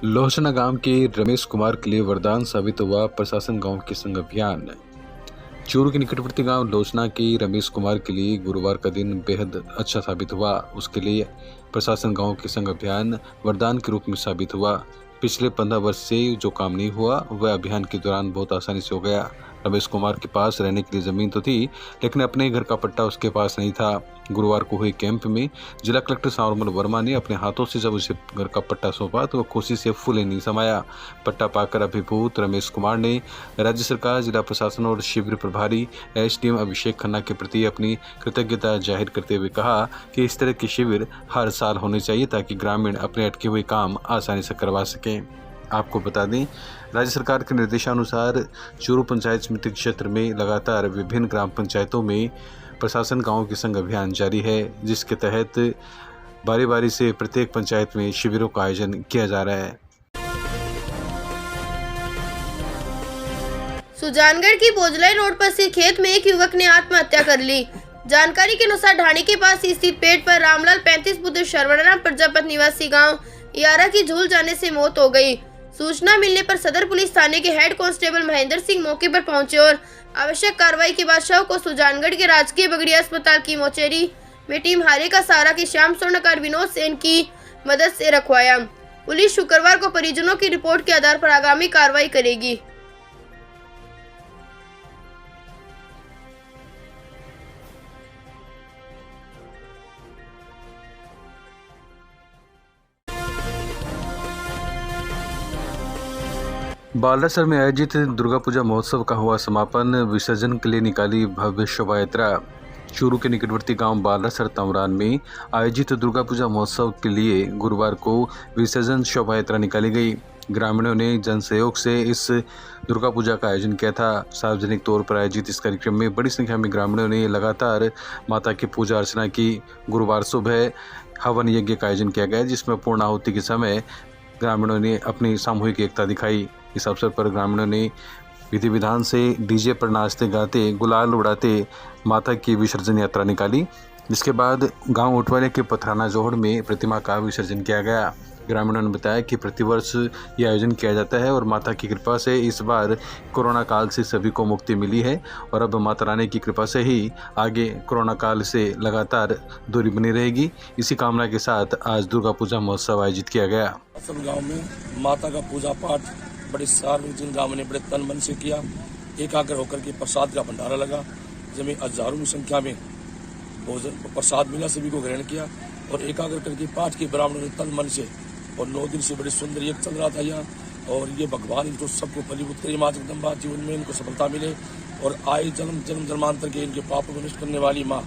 लोहसना गांव के रमेश कुमार के लिए वरदान साबित हुआ प्रशासन गांव के संग अभियान। चूरू के निकटवर्ती गांव लोहसना के रमेश कुमार के लिए गुरुवार का दिन बेहद अच्छा साबित हुआ। उसके लिए प्रशासन गांव के संग अभियान वरदान के रूप में साबित हुआ। पिछले 15 वर्ष से जो काम नहीं हुआ वह अभियान के दौरान बहुत आसानी से हो गया। रमेश कुमार के पास रहने के लिए जमीन तो थी, लेकिन अपने घर का पट्टा उसके पास नहीं था। गुरुवार को हुए कैंप में जिला कलेक्टर सावरमल वर्मा ने अपने हाथों से जब उसे घर का पट्टा सौंपा तो वह खुशी से फूले नहीं समाया। पट्टा पाकर अभिभूत रमेश कुमार ने राज्य सरकार, जिला प्रशासन और शिविर प्रभारी एसडीएम अभिषेक खन्ना के प्रति अपनी कृतज्ञता जाहिर करते हुए कहा कि इस तरह के शिविर हर साल होने चाहिए ताकि ग्रामीण अपने अटके हुए काम आसानी से करवा सकें। आपको बता दें, राज्य सरकार के निर्देशानुसार चूरू पंचायत समिति क्षेत्र में लगातार विभिन्न ग्राम पंचायतों में प्रशासन गांव के संग अभियान जारी है, जिसके तहत बारी बारी से प्रत्येक पंचायत में शिविरों का आयोजन किया जा रहा है। सुजानगढ़ की बोजलाई रोड पर स्थित खेत में एक युवक ने आत्महत्या कर ली। जानकारी के अनुसार ढाणी के पास स्थित पेड़ पर रामलाल 35 पुत्र शरवणराम प्रजापत निवासी गांव यारा की झूल जाने से मौत हो गई। सूचना मिलने पर सदर पुलिस थाने के हेड कांस्टेबल महेंद्र सिंह मौके पर पहुंचे और आवश्यक कार्रवाई के बाद शव को सुजानगढ़ के राजकीय बगड़िया अस्पताल की मोचेरी में टीम हारे का सहारा के श्याम स्वर्णकार विनोद सेन की मदद से रखवाया। पुलिस शुक्रवार को परिजनों की रिपोर्ट के आधार पर आगामी कार्रवाई करेगी। बालासर में आयोजित दुर्गा पूजा महोत्सव का हुआ समापन। विसर्जन के लिए निकाली भव्य शोभा यात्रा। चूरू के निकटवर्ती गांव बालासर तमरान में आयोजित दुर्गा पूजा महोत्सव के लिए गुरुवार को विसर्जन शोभा यात्रा निकाली गई। ग्रामीणों ने जन सहयोग से इस दुर्गा पूजा का आयोजन किया था। सार्वजनिक तौर पर आयोजित इस कार्यक्रम में बड़ी संख्या में ग्रामीणों ने लगातार माता की पूजा अर्चना की। गुरुवार सुबह हवन यज्ञ का आयोजन किया गया, जिसमें पूर्ण आहुति के समय ग्रामीणों ने अपनी सामूहिक एकता दिखाई। इस अवसर पर ग्रामीणों ने विधि विधान से डीजे पर नाचते गाते गुलाल उड़ाते माता की विसर्जन यात्रा निकाली, जिसके बाद गांव उठवाले के पथराना जोहड़ में प्रतिमा का विसर्जन किया गया। ग्रामीणों ने बताया कि प्रतिवर्ष ये आयोजन किया जाता है और माता की कृपा से इस बार कोरोना काल से सभी को मुक्ति मिली है और अब माता रानी की कृपा से ही आगे कोरोना काल से लगातार दूरी बनी रहेगी। इसी कामना के साथ आज दुर्गा पूजा महोत्सव आयोजित किया गया। गाँव में माता का पूजा पाठ बड़े सार्वजनिक गाँव ने बड़े तन मन से किया। एकाग्र होकर के प्रसाद का भंडारा लगा, जिसमें हजारों की संख्या में भोजन प्रसाद मिला, सभी को ग्रहण किया और एकाग्र करके पाठ के ब्राह्मणों ने तन मन से और 9 दिन से बड़े सुंदर यज्ञ चल रहा था यहाँ। और ये भगवान इनको सबको फलीभूत करे, माँ जगदम्बा जीवन में इनको सफलता मिले और आए जन्म जन्मांतर के इनके पापों को नष्ट करने वाली माँ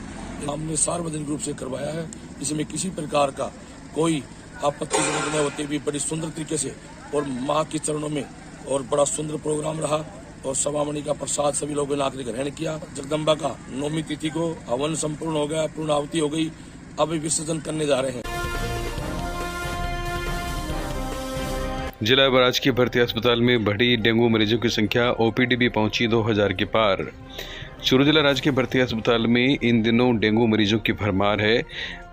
हमने सार्वजनिक रूप से करवाया है। इसमें किसी प्रकार का कोई आपत्तिजनक न होते हुए बड़ी सुंदर तरीके से और माँ के चरणों में और बड़ा सुंदर प्रोग्राम रहा और सवामणि का प्रसाद सभी लोगों ने आकर ग्रहण किया। जगदम्बा का 9वीं तिथि को हवन संपूर्ण हो गया, पूर्ण आहुति हो गई, अब विसर्जन करने जा रहे हैं। जिला राजकीय भर्ती अस्पताल में बढ़ी डेंगू मरीजों की संख्या, ओपीडी भी पहुंची 2000 के पार। चूरू जिला राजकीय भर्ती अस्पताल में इन दिनों डेंगू मरीजों की भरमार है।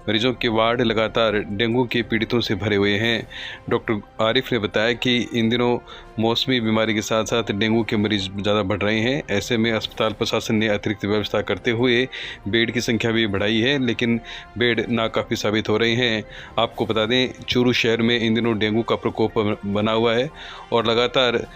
मरीजों के वार्ड लगातार डेंगू के पीड़ितों से भरे हुए हैं। डॉक्टर आरिफ ने बताया कि इन दिनों मौसमी बीमारी के साथ साथ डेंगू के मरीज ज़्यादा बढ़ रहे हैं। ऐसे में अस्पताल प्रशासन ने अतिरिक्त व्यवस्था करते हुए बेड की संख्या भी बढ़ाई है, लेकिन बेड नाकाफ़ी साबित हो रहे हैं। आपको बता दें, चूरू शहर में इन दिनों डेंगू का प्रकोप बना हुआ है और लगातार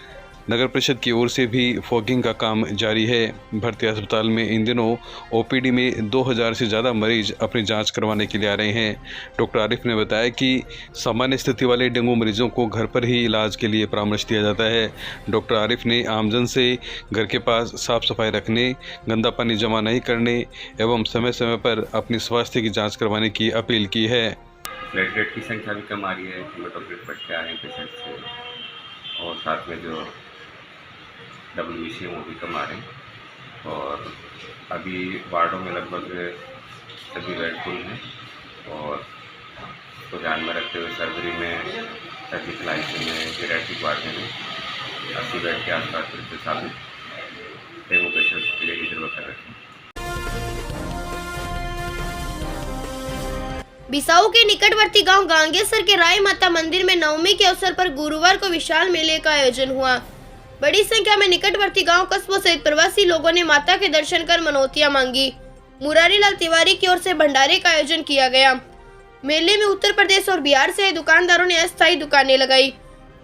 नगर परिषद की ओर से भी फॉगिंग का काम जारी है। भर्ती अस्पताल में इन दिनों ओपीडी में 2000 से ज़्यादा मरीज अपनी जांच करवाने के लिए आ रहे हैं। डॉक्टर आरिफ ने बताया कि सामान्य स्थिति वाले डेंगू मरीजों को घर पर ही इलाज के लिए परामर्श दिया जाता है। डॉक्टर आरिफ ने आमजन से घर के पास साफ सफाई रखने, गंदा पानी जमा नहीं करने एवं समय समय पर अपनी स्वास्थ्य की जाँच करवाने की अपील की है। प्लेटलेट की संख्या भी कम आ रही है, हीमोटोक्रिट बढ़ के आ रहे हैं पेशेंट से और साथ में जो WBC वो भी कम आ रहे हैं और अभी वार्डों में लगभग सभी बेड फुल हैं और उसको ध्यान में रखते हुए सर्जरी में, सर्जिकल आईसीयू में, पीडियाट्रिक वार्ड में 80 बेड के आसपास प्रतिस्थापित डेंगू पेशेंट्स के लिए रिजर्व कर रखे हैं। बिसाऊ के निकटवर्ती गांव गांगेसर के राय माता मंदिर में नवमी के अवसर पर गुरुवार को विशाल मेले का आयोजन हुआ। बड़ी संख्या में निकटवर्ती गांव कस्बों सहित प्रवासी लोगों ने माता के दर्शन कर मनौतियां मांगी। मुरारी लाल तिवारी की ओर से भंडारे का आयोजन किया गया। मेले में उत्तर प्रदेश और बिहार से दुकानदारों ने अस्थायी दुकानें लगाई,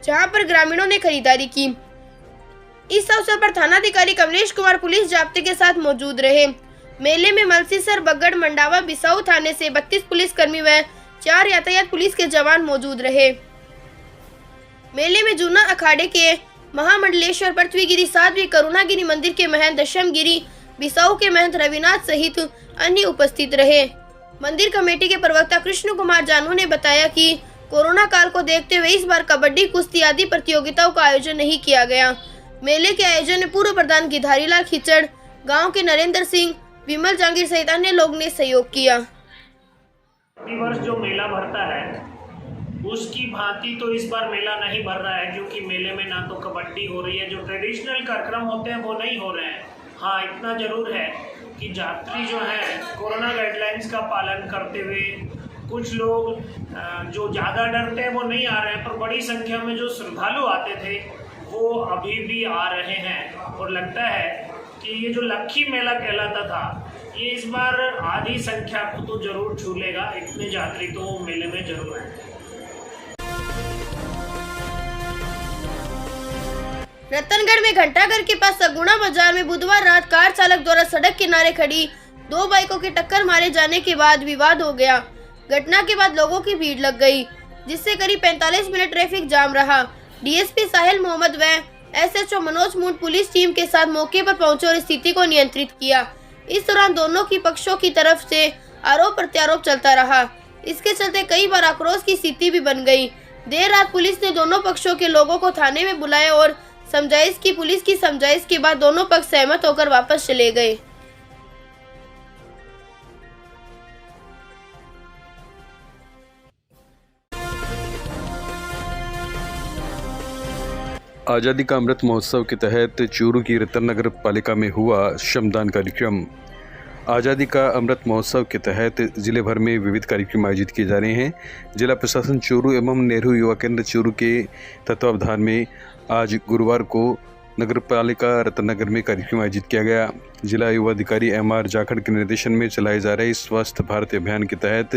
जहां पर ग्रामीणों ने खरीदारी की। इस अवसर पर थानाधिकारी कमलेश कुमार पुलिस जाब्ते के साथ मौजूद रहे। मेले में मलसीसर, बगड़, मंडावा, बिसाऊ थाने से 32 पुलिसकर्मी व 4 यातायात पुलिस के जवान मौजूद रहे। मेले में जूना अखाड़े के महामंडलेश्वर पृथ्वीगिरी, साध्वी करुणागिरी मंदिर के महंत दशमगिरी, बिसाऊ के महंत रविनाथ सहित अन्य उपस्थित रहे। मंदिर कमेटी के प्रवक्ता कृष्ण कुमार जानू ने बताया कि कोरोना काल को देखते हुए इस बार कबड्डी, कुश्ती आदि प्रतियोगिताओं का आयोजन नहीं किया गया। मेले के आयोजन में पूर्व प्रधान गिधारीलाल खिचड़, गांव के नरेंद्र सिंह, विमल जहांगीर सहित अन्य लोग ने सहयोग किया। प्रतिवर्ष जो मेला भरता है उसकी भांति तो इस बार मेला नहीं भर रहा है, क्योंकि मेले में ना तो कबड्डी हो रही है, जो ट्रेडिशनल कार्यक्रम होते हैं वो नहीं हो रहे हैं। हाँ, इतना जरूर है कि यात्री जो है कोरोना गाइडलाइंस का पालन करते हुए, कुछ लोग जो ज़्यादा डरते हैं वो नहीं आ रहे हैं, पर बड़ी संख्या में जो श्रद्धालु आते थे वो अभी भी आ रहे हैं। और लगता है कि ये जो लक्खी मेला कहलाता था, ये इस बार आधी संख्या को तो जरूर छू लेगा। इतने यात्री तो मेले में जरूर हैं। रतनगढ़ में घंटाघर के पास सगुना बाजार में बुधवार रात कार चालक द्वारा सड़क किनारे खड़ी 2 बाइकों के टक्कर मारे जाने के बाद विवाद हो गया। घटना के बाद लोगों की भीड़ लग गई, जिससे करीब 45 मिनट ट्रैफिक जाम रहा। डीएसपी साहिल मोहम्मद व एसएचओ मनोज मूंट पुलिस टीम के साथ मौके पर पहुंचे और स्थिति को नियंत्रित किया। इस दौरान दोनों की पक्षों की तरफ से आरोप प्रत्यारोप चलता रहा। इसके चलते कई बार आक्रोश की स्थिति भी बन गई। देर रात पुलिस ने दोनों पक्षों के लोगों को थाने में बुलाया और समझाइश की। पुलिस की समझाइश के बाद दोनों पक्ष सहमत होकर वापस चले गए। आज़ादी का अमृत महोत्सव के तहत चूरू की रतन नगर पालिका में हुआ श्रमदान कार्यक्रम। आज़ादी का अमृत महोत्सव के तहत जिले भर में विविध कार्यक्रम आयोजित किए जा रहे हैं। जिला प्रशासन चूरू एवं नेहरू युवा केंद्र चूरू के तत्वावधान में आज गुरुवार को नगर पालिका रतनगर में कार्यक्रम आयोजित किया गया। जिला युवा अधिकारी MR जाखड़ के निर्देशन में चलाए जा रहे स्वस्थ भारत अभियान के तहत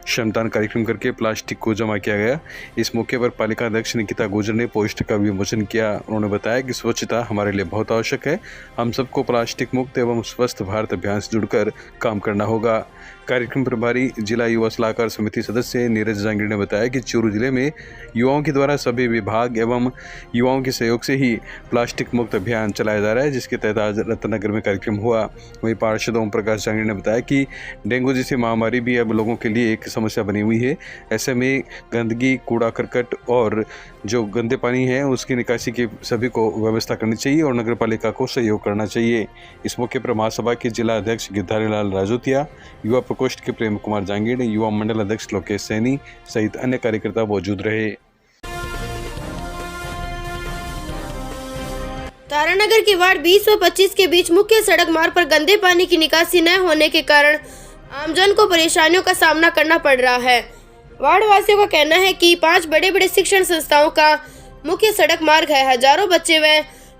श्रमदान कार्यक्रम करके प्लास्टिक को जमा किया गया। इस मौके पर पालिका अध्यक्ष निकिता गुर्जर ने पोस्टर का विमोचन किया। उन्होंने बताया कि स्वच्छता हमारे लिए बहुत आवश्यक है। हम सबको प्लास्टिक मुक्त एवं स्वस्थ भारत अभियान से जुड़कर काम करना होगा। कार्यक्रम प्रभारी जिला युवा सलाहकार समिति सदस्य नीरज जहांगीर ने बताया कि चूरू जिले में युवाओं के द्वारा सभी विभाग एवं युवाओं के सहयोग से ही प्लास्टिक मुक्त अभियान चलाया जा रहा है, जिसके तहत आज रतनगर में कार्यक्रम हुआ। वहीं पार्षद ओम प्रकाश जहांगीर ने बताया कि डेंगू जैसी महामारी भी अब लोगों के लिए एक समस्या बनी हुई है। ऐसे में गंदगी, कूड़ा करकट और जो गंदे पानी है उसकी निकासी की सभी को व्यवस्था करनी चाहिए और नगर पालिका को सहयोग करना चाहिए। इस मौके पर महासभा के जिला अध्यक्ष गिरधारीलाल राजोतिया, युवा प्रकोष्ठ के प्रेम कुमार जहांगीर, युवा मंडल अध्यक्ष लोकेश सैनी सहित अन्य कार्यकर्ता मौजूद रहे। तारानगर के वार्ड 20 व 25 के बीच मुख्य सड़क मार्ग पर गंदे पानी की निकासी न होने के कारण आमजन को परेशानियों का सामना करना पड़ रहा है। वार्ड वासियों का कहना है कि 5 बड़े शिक्षण संस्थाओं का मुख्य सड़क मार्ग है। हजारों बच्चे व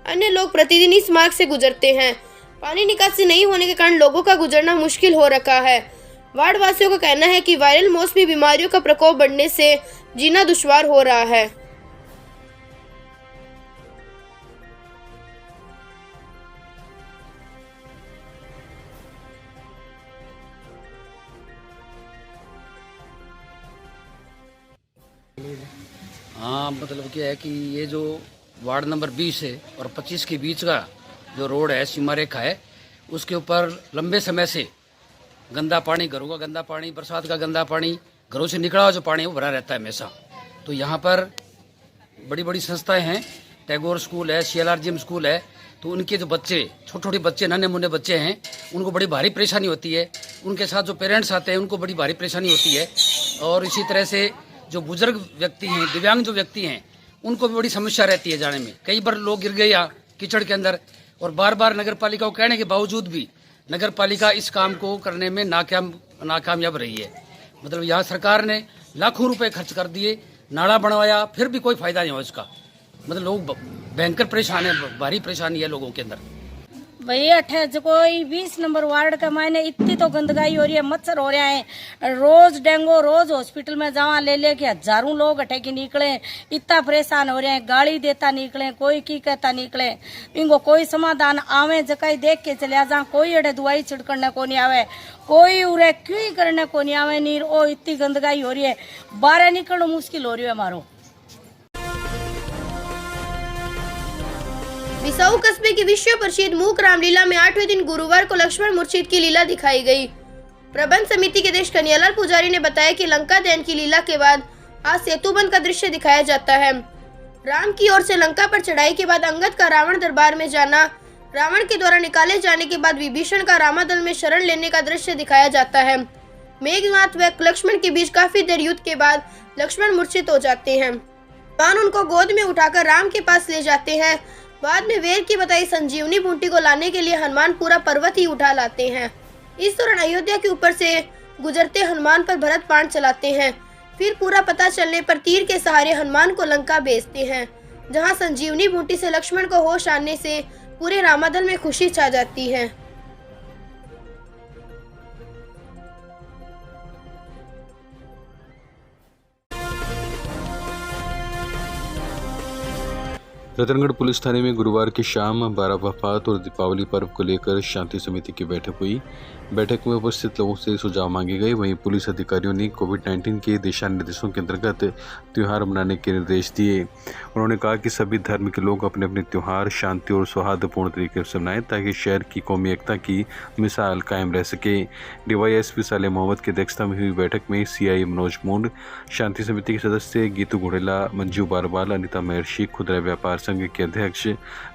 अन्य लोग प्रतिदिन इस मार्ग से गुजरते हैं। पानी निकासी नहीं होने के कारण लोगों का गुजरना मुश्किल हो रखा है। वार्ड वासियों का कहना है कि वायरल मौसमी बीमारियों का प्रकोप बढ़ने से जीना दुश्वार हो रहा है। हाँ, मतलब क्या है कि ये जो वार्ड नंबर 20 है और 25 के बीच का जो रोड है, सीमा रेखा है, उसके ऊपर लंबे समय से गंदा पानी, घरों का गंदा पानी, बरसात का गंदा पानी, घरों से निकला हुआ जो पानी है वो भरा रहता है हमेशा। तो यहाँ पर बड़ी संस्थाएं हैं, टैगोर स्कूल है, CLR जिम स्कूल है, तो उनके जो बच्चे, छोटे बच्चे, नन्हे मुन्ने बच्चे हैं, उनको बड़ी भारी परेशानी होती है। उनके साथ जो पेरेंट्स आते हैं उनको बड़ी भारी परेशानी होती है। और इसी तरह से जो बुजुर्ग व्यक्ति हैं, दिव्यांग जो व्यक्ति हैं, उनको भी बड़ी समस्या रहती है जाने में। कई बार लोग गिर गए या कीचड़ के अंदर, और बार बार नगर पालिका को कहने के बावजूद भी नगर पालिका इस काम को करने में नाकामयाब रही है। मतलब यहाँ सरकार ने लाखों रुपए खर्च कर दिए, नाला बनवाया, फिर भी कोई फायदा नहीं हुआ इसका। मतलब लोग भयंकर परेशान है, भारी परेशानी है लोगों के अंदर। भैया अठे जो कोई 20 नंबर वार्ड का मायने इतनी तो गंदगाई हो रही है, मच्छर हो रहा है, रोज डेंगू, रोज हॉस्पिटल में जावा ले लेके हजारों लोग अठे की निकले, इतना परेशान हो रहे हैं, गाली देता निकले, कोई की कहता निकले, इनको कोई समाधान आवे जकाई देख के चले जा, कोई अड़े दवाई छिड़कने को नहीं आवे, कोई उरे क्यों करने को नहीं आवे, नीर ओ इतनी गंदगाई हो रही है, बाहर निकलना मुश्किल हो रही है हमारो। बिसाऊ कस्बे की विश्व प्रसिद्ध मूक रामलीला में 8वें दिन गुरुवार को लक्ष्मण मूर्छित की लीला दिखाई गई। प्रबंध समिति के अध्यक्ष कन्हैयालाल पुजारी ने बताया कि लंका दहन की लीला के बाद आज सेतुबंध का दृश्य दिखाया जाता है। राम की ओर से लंका पर चढ़ाई के बाद अंगद का रावण दरबार में जाना, रावण के द्वारा निकाले जाने के बाद विभीषण का रामादल में शरण लेने का दृश्य दिखाया जाता है। मेघनाथ व लक्ष्मण के बीच काफी देर युद्ध के बाद लक्ष्मण मूर्छित हो जाते हैं। भगवान उनको गोद में उठाकर राम के पास ले जाते हैं। बाद में वेद की बताई संजीवनी बूटी को लाने के लिए हनुमान पूरा पर्वत ही उठा लाते हैं। इस दौरान अयोध्या के ऊपर से गुजरते हनुमान पर भरत बाण चलाते हैं। फिर पूरा पता चलने पर तीर के सहारे हनुमान को लंका भेजते हैं, जहां संजीवनी बूटी से लक्ष्मण को होश आने से पूरे रामादल में खुशी छा जाती है। रतनगढ़ पुलिस थाने में गुरुवार की शाम 12 वफात और दीपावली पर्व को लेकर शांति समिति की बैठक हुई। बैठक में उपस्थित लोगों से सुझाव मांगे गए। वहीं पुलिस अधिकारियों ने कोविड-19 के दिशा निर्देशों के अंतर्गत त्यौहार मनाने के निर्देश दिए। उन्होंने कहा कि सभी धर्म के लोग अपने अपने त्यौहार शांति और सौहार्दपूर्ण तरीके से मनाएं, ताकि शहर की कौमी एकता की मिसाल कायम रह सके। डीवाईएसपी साले मोहम्मद की अध्यक्षता में हुई बैठक में सीआई मनोज मुंड, शांति समिति के सदस्य गीतू घोड़ेला, मंजू बारवाल, अनिता महर्षि, खुदरा व्यापार संघ के अध्यक्ष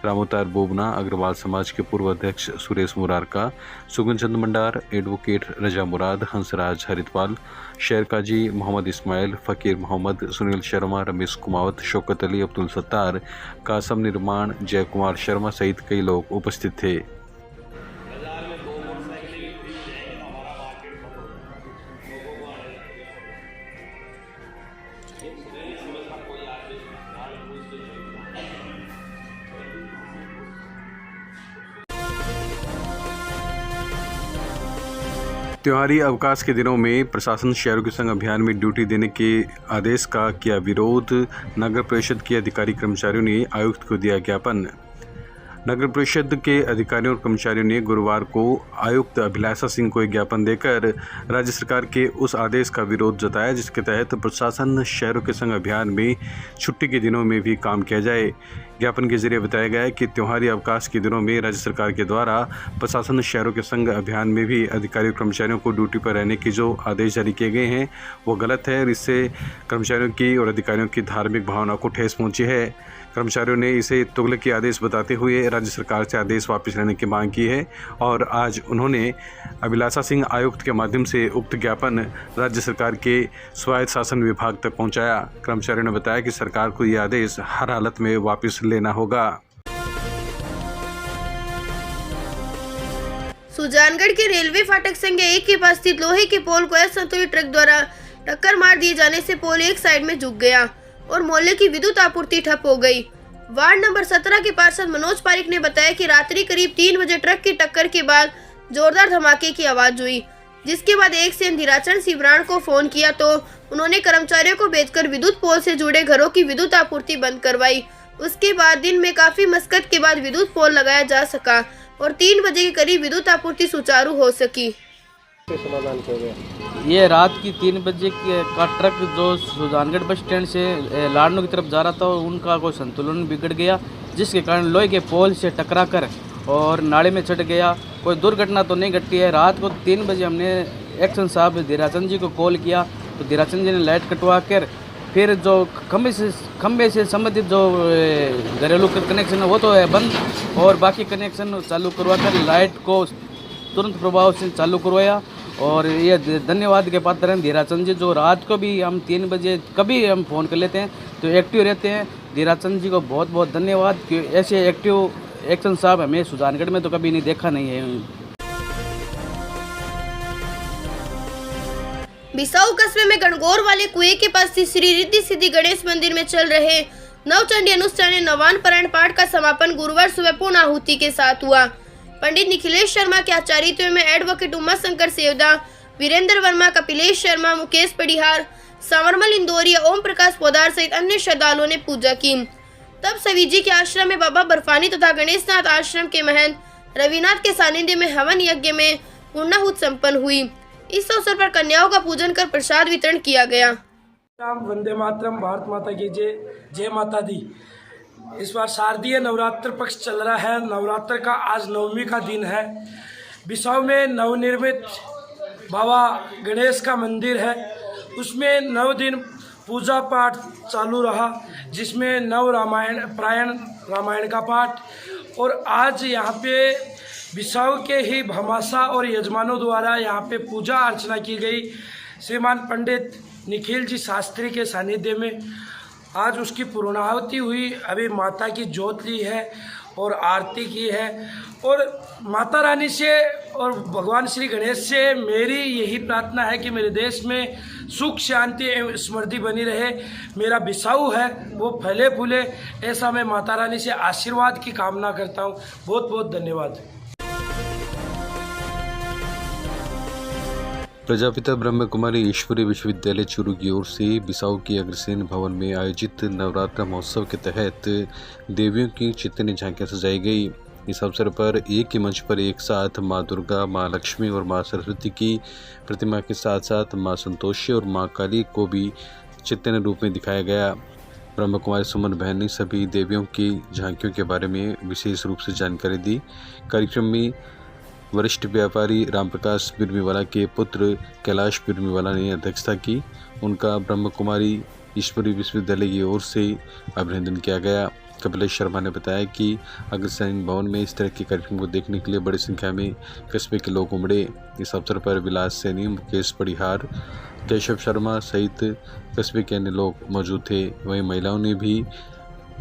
रामोतार बोबना, अग्रवाल समाज के पूर्व अध्यक्ष सुरेश मुरारका, सुगन चंद मंडार, एडवोकेट रजा मुराद, हंसराज हरिद्वाल, शेर काजी मोहम्मद इस्माइल, फकीर मोहम्मद, सुनील शर्मा, रमेश कुमावत, शौकत अली, अब्दुल सत्तार, कासम निर्माण, जय कुमार शर्मा सहित कई लोग उपस्थित थे। त्योहारी अवकाश के दिनों में प्रशासन शहरों के संग अभियान में ड्यूटी देने के आदेश का किया विरोध। नगर परिषद के अधिकारी कर्मचारियों ने आयुक्त को दिया ज्ञापन। नगर परिषद के अधिकारियों और कर्मचारियों ने गुरुवार को आयुक्त अभिलाषा सिंह को एक ज्ञापन देकर राज्य सरकार के उस आदेश का विरोध जताया, जिसके तहत प्रशासन शहरों के संग अभियान में छुट्टी के दिनों में भी काम किया जाए। ज्ञापन के जरिए बताया गया है कि त्योहारी अवकाश के दिनों में राज्य सरकार के द्वारा प्रशासन शहरों के संग अभियान में भी अधिकारियों कर्मचारियों को ड्यूटी पर रहने के जो आदेश जारी किए गए हैं वो गलत है और इससे कर्मचारियों की और अधिकारियों की धार्मिक भावना को ठेस पहुंची है। कर्मचारियों ने इसे तुगलकी आदेश बताते हुए राज्य सरकार से आदेश वापस लेने की मांग की है और आज उन्होंने अभिलाषा सिंह आयुक्त के माध्यम से उक्त ज्ञापन राज्य सरकार के स्वायत्त शासन विभाग तक पहुंचाया। कर्मचारियों ने बताया कि सरकार को यह आदेश हर हालत में वापस लेना होगा। सुजानगढ़ के रेलवे फाटक संख्या 1 के पास स्थित लोहे के पोल को असंतुलित ट्रक द्वारा टक्कर मार दिए जाने से पोल एक साइड में झुक गया और मोहल्ले की विद्युत आपूर्ति ठप हो गई। वार्ड नंबर 17 के पार्षद मनोज पारिक ने बताया कि रात्रि करीब 3 बजे ट्रक की टक्कर के बाद जोरदार धमाके की आवाज हुई, जिसके बाद एक से धीराचंद सिवराण को फोन किया तो उन्होंने कर्मचारियों को भेजकर विद्युत पोल से जुड़े घरों की विद्युत आपूर्ति बंद करवाई। उसके बाद दिन में काफी मशक्कत के बाद विद्युत पोल लगाया जा सका और 3 बजे के करीब विद्युत आपूर्ति सुचारू हो सकी। ये रात की 3 बजे का ट्रक जो सुजानगढ़ बस स्टैंड से लाडनू की तरफ जा रहा था, उनका कोई संतुलन बिगड़ गया, जिसके कारण लोहे के पोल से टकराकर और नाले में चढ़ गया। कोई दुर्घटना तो नहीं घटी है। रात को 3 बजे हमने एक्शन साहब धीराचंद जी को कॉल किया तो धीराचंद जी ने लाइट कटवा कर फिर जो खंबे से संबंधित जो घरेलू कनेक्शन है वो तो है बंद और बाकी कनेक्शन चालू करवा कर लाइट को तुरंत प्रभाव से चालू करवाया। और ये धन्यवाद के पात्र हैं धीराचंद जी, जो रात को भी हम 3 बजे कभी हम फ़ोन कर लेते हैं तो एक्टिव रहते हैं। धीराचंद जी को बहुत बहुत धन्यवाद कि ऐसे एक्टिव एक्शन साहब हमें सुजानगढ़ में तो कभी नहीं देखा नहीं है। बिसाऊ कस्बे में गणगौर वाले कुएं के पास श्री रिद्धि सिद्धि गणेश मंदिर में चल रहे नवचंडी अनुष्ठान नवान पारायण पाठ का समापन गुरुवार सुबह पूर्ण आहुति के साथ हुआ। पंडित निखिलेश शर्मा के आचार्यत्व में एडवोकेट उमा शंकर सेवदा, वीरेंद्र वर्मा, कपिलेश शर्मा, मुकेश पडिहार, संवरमल इंदौरिया, ओम प्रकाश पोदार सहित अन्य श्रद्धालुओं ने पूजा की। तब सवीजी के आश्रम में बाबा बर्फानी तथा गणेशनाथ आश्रम के महंत रविनाथ के सानिध्य में हवन यज्ञ में पूर्णाहुति संपन्न हुई। इस अवसर पर कन्याओं का पूजन कर प्रसाद वितरण किया गया। वंदे मातरम, भारत माता की जय, जय माता दी। इस बार शारदीय नवरात्र पक्ष चल रहा है। नवरात्र का आज 9वीं का दिन है। बिसाऊ में नवनिर्मित बाबा गणेश का मंदिर है। उसमें 9 दिन पूजा पाठ चालू रहा, जिसमें नव रामायण का पाठ। और आज यहाँ पे बिसाऊ के ही भमासा और यजमानों द्वारा यहाँ पे पूजा अर्चना की गई। श्रीमान पंडित निखिल जी शास्त्री के सानिध्य में आज उसकी पूर्णाहुति हुई। अभी माता की जोत ली है और आरती की है। और माता रानी से और भगवान श्री गणेश से मेरी यही प्रार्थना है कि मेरे देश में सुख शांति एवं समृद्धि बनी रहे। मेरा बिसाऊ है वो फले फूले, ऐसा मैं माता रानी से आशीर्वाद की कामना करता हूँ। बहुत बहुत धन्यवाद। प्रजापिता ब्रह्म कुमारी ईश्वरीय विश्वविद्यालय चूरू की ओर से बिसाऊ के अग्रसेन भवन में आयोजित नवरात्र महोत्सव के तहत देवियों की चित्तनी झांकियां सजाई गई। इस अवसर पर एक ही मंच पर एक साथ माँ दुर्गा, माँ लक्ष्मी और माँ सरस्वती की प्रतिमा के साथ साथ माँ संतोषी और माँ काली को भी चित्तनी रूप में दिखाया गया। ब्रह्म कुमारी सुमन बहन ने सभी देवियों की झांकियों के बारे में विशेष रूप से जानकारी दी। कार्यक्रम में वरिष्ठ व्यापारी रामप्रकाश बिरमीवाला के पुत्र कैलाश बिरमीवाला ने अध्यक्षता की। उनका ब्रह्म कुमारी ईश्वरीय विश्वविद्यालय की ओर से अभिनंदन किया गया। कपिलेश शर्मा ने बताया कि अग्रसेन भवन में इस तरह के कार्यक्रम को देखने के लिए बड़ी संख्या में कस्बे के लोग उमड़े। इस अवसर पर विलास सैनी, मुकेश पडिहार, केशव शर्मा सहित कस्बे के अन्य लोग मौजूद थे। वहीं महिलाओं ने भी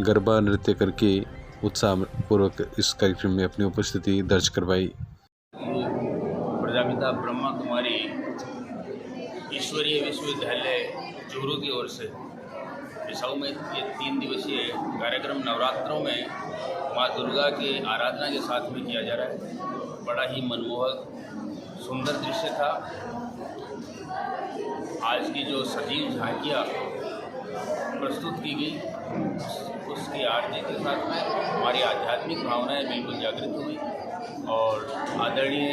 गरबा नृत्य करके उत्साहपूर्वक इस कार्यक्रम में अपनी उपस्थिति दर्ज करवाई। प्रजापिता ब्रह्मा कुमारी ईश्वरीय विश्वविद्यालय चूरू की ओर से बिसाऊ में ये 3 दिवसीय कार्यक्रम नवरात्रों में माँ दुर्गा की आराधना के साथ में किया जा रहा है। बड़ा ही मनमोहक सुंदर दृश्य था। आज की जो सजीव झांकियाँ प्रस्तुत की गई, उसकी आरती के साथ में हमारी आध्यात्मिक भावनाएं बिल्कुल जागृत हुई। और आदरणीय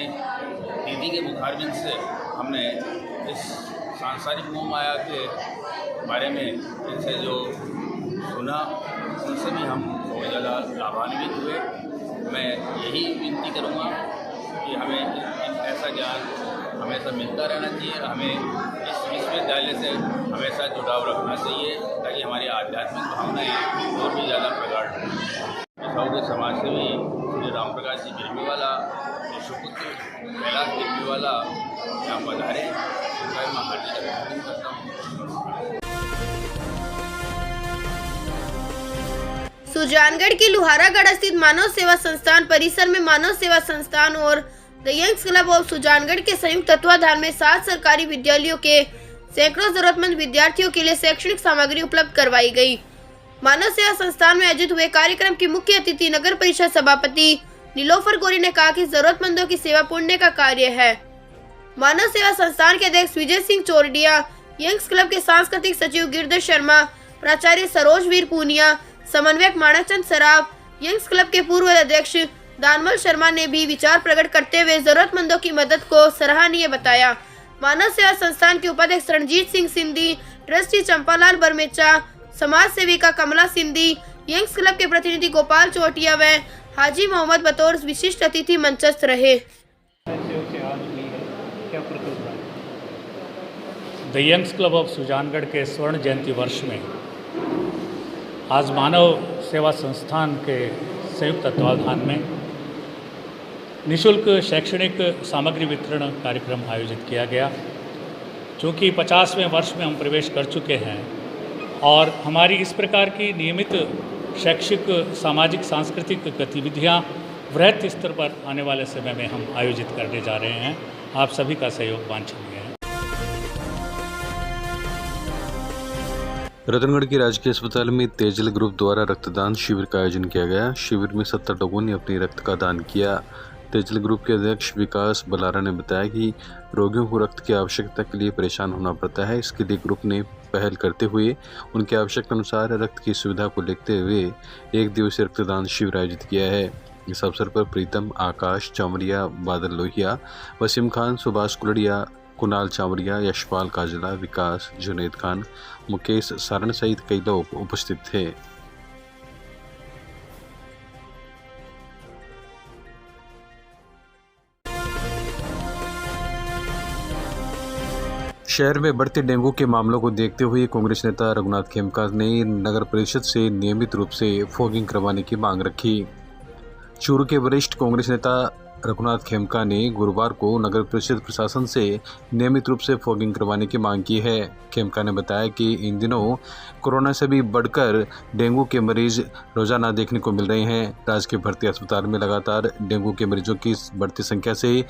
दीदी के मुखारबिंद से हमने इस सांसारिक मोह माया के बारे में इनसे जो सुना, उनसे भी हम बहुत ज़्यादा लाभान्वित हुए। मैं यही विनती करूँगा कि हमें ऐसा ज्ञान हमेशा मिलता रहना चाहिए। हमें इस विश्वविद्यालय से हमेशा जुड़ाव रखना चाहिए ताकि हमारी आध्यात्मिक भावनाएं और भी ज़्यादा प्रगाढ़ हों। बिसाऊ के समाज सेवी श्री रामप्रकाश जी बिरमीवाला, सुपुत्र कैलाश बिरमीवाला यहाँ पधारे, उनका मैं हार्दिक अभिनंदन करता हूँ। सुजानगढ़ की लुहारागढ़ स्थित मानव सेवा संस्थान परिसर में मानव सेवा संस्थान और the youngs club of Sujangarh के संयुक्त तत्वाधान में 7 सरकारी विद्यालयों के सैकड़ों जरूरतमंद विद्यार्थियों के लिए शैक्षणिक सामग्री उपलब्ध करवाई गई। मानव सेवा संस्थान में आयोजित हुए कार्यक्रम की मुख्य अतिथि नगर परिषद सभापति नीलोफर गौरी ने कहा कि जरूरतमंदों की सेवा पुण्य का कार्य है। मानव सेवा संस्थान के अध्यक्ष विजय सिंह चोरडिया, यंग्स क्लब के सांस्कृतिक सचिव गिरधर शर्मा, प्राचार्य सरोजवीर पूनिया, समन्वयक माणकचंद सराफ, यंग्स क्लब के पूर्व अध्यक्ष दानमल शर्मा ने भी विचार प्रकट करते हुए जरूरतमंदों की मदद को सराहनीय बताया। मानव सेवा संस्थान के उपाध्यक्ष रणजीत सिंह सिंधी, ट्रस्टी चंपालाल बरमेचा, समाज सेविका कमला सिंधी, यंग्स क्लब के प्रतिनिधि गोपाल चौटिया व हाजी मोहम्मद बतौर विशिष्ट अतिथि मंचस्थ रहे। The youngs club of Sujangarh के स्वर्ण जयंती वर्ष में आज मानव सेवा संस्थान के संयुक्त तत्वाधान में निःशुल्क शैक्षणिक सामग्री वितरण कार्यक्रम आयोजित किया गया। चूँकि 50वें वर्ष में हम प्रवेश कर चुके हैं और हमारी इस प्रकार की नियमित शैक्षिक, सामाजिक, सांस्कृतिक गतिविधियां वृहत स्तर पर आने वाले समय में हम आयोजित करने जा रहे हैं। आप सभी का सहयोग वांछनीय है। रतनगढ़ के राजकीय अस्पताल में तेजल ग्रुप द्वारा रक्तदान शिविर का आयोजन किया गया। शिविर में 70 लोगों ने अपनी रक्त का दान किया। तेजल ग्रुप के अध्यक्ष विकास बलारा ने बताया कि रोगियों को रक्त की आवश्यकता के लिए परेशान होना पड़ता है। इसके लिए ग्रुप ने पहल करते हुए उनकी आवश्यकता अनुसार रक्त की सुविधा को देखते हुए 1 दिवसीय रक्तदान शिविर आयोजित किया है। इस अवसर पर प्रीतम, आकाश चामरिया, बादल लोहिया, वसीम खान, सुभाष कुलड़िया, कुणाल चामरिया, यशपाल काजला, विकास, जुनैद खान, मुकेश सारण सहित कई लोग उपस्थित थे। शहर में बढ़ते डेंगू के मामलों को देखते हुए कांग्रेस नेता रघुनाथ खेमका ने नगर परिषद से नियमित रूप से फॉगिंग करवाने की मांग रखी। चूरू के वरिष्ठ कांग्रेस नेता रघुनाथ खेमका ने गुरुवार को नगर परिषद प्रशासन से नियमित रूप से फॉगिंग करवाने की मांग की है। खेमका ने बताया कि इन दिनों कोरोना से भी बढ़कर डेंगू के मरीज रोजाना देखने को मिल रहे हैं। राजकीय भर्ती अस्पताल में लगातार डेंगू के मरीजों की बढ़ती संख्या से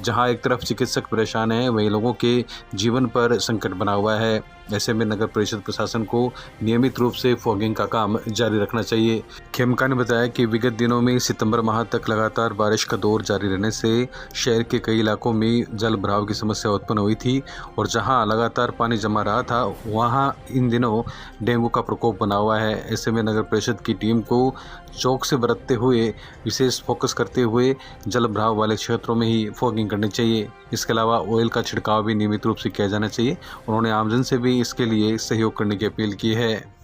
जहां एक तरफ चिकित्सक परेशान हैं, वहीं लोगों के जीवन पर संकट बना हुआ है। ऐसे में नगर परिषद प्रशासन को नियमित रूप से फॉगिंग का काम जारी रखना चाहिए। खेमका ने बताया कि विगत दिनों में सितंबर माह तक लगातार बारिश का दौर जारी रहने से शहर के कई इलाकों में जल भराव की समस्या उत्पन्न हुई थी और जहां लगातार पानी जमा रहा था वहां इन दिनों डेंगू का प्रकोप बना हुआ है। ऐसे में नगर परिषद की टीम को चौक से बरतते हुए विशेष फोकस करते हुए जल भराव वाले क्षेत्रों में ही फॉगिंग करनी चाहिए। इसके अलावा ऑयल का छिड़काव भी नियमित रूप से किया जाना चाहिए। उन्होंने आमजन से भी इसके लिए सहयोग करने की अपील की है।